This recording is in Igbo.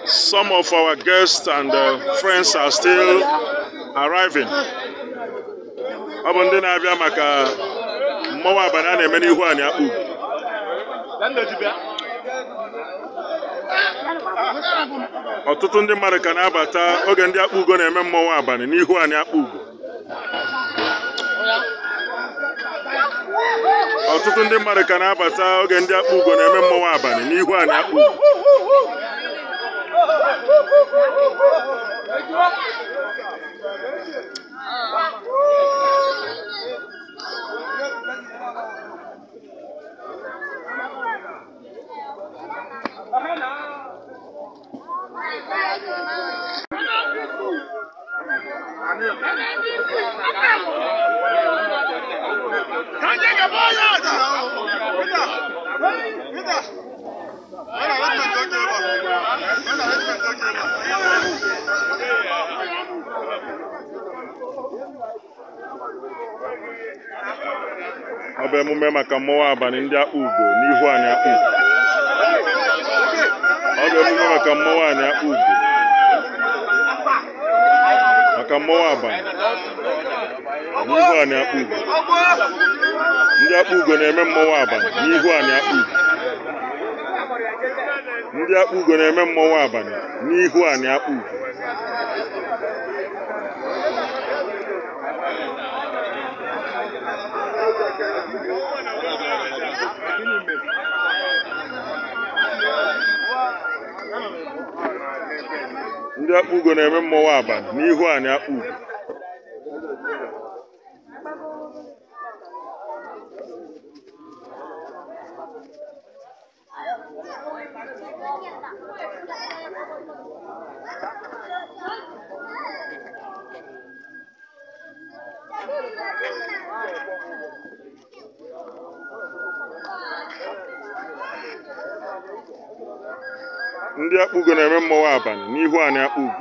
Some of our guests and friends are still arriving. Ndị na-abịa maka mmanwụ abalị a na-eme n'ihu anyị Akpugo. Ọtụtụ ndị mmadụ ka na-abata oge ndị Akpugo na-eme mmanwụ abalị n'ihu anyị Akpugo. Ọtụtụ ndị mmadụ ka na-abata oge ndị Akpugo na-eme mmanwụ abalị n'ihu anyị Akpugo. Ọ bụ emume maka mmanwụ abalị ndị Akpugo n'ihu anyị Akpugo. Ọ bụ emume maka mmanwụ anyị Akpugo. Maka mmanwụ abalị n'ihu anyị Akpugo. Ndị Akpugo na-eme mmanwụ abalị n'ihu anyị Akpugo. Ndị Akpugo na-eme mmanwụ abalị n'ihu anyị Akpugo. Ndị Akpugo na-eme mmanwụ abalị n'ihu anyị Akpugo. Ndị Akpugo na-eme mmanwụ abalị n'ihu anyị Akpugo.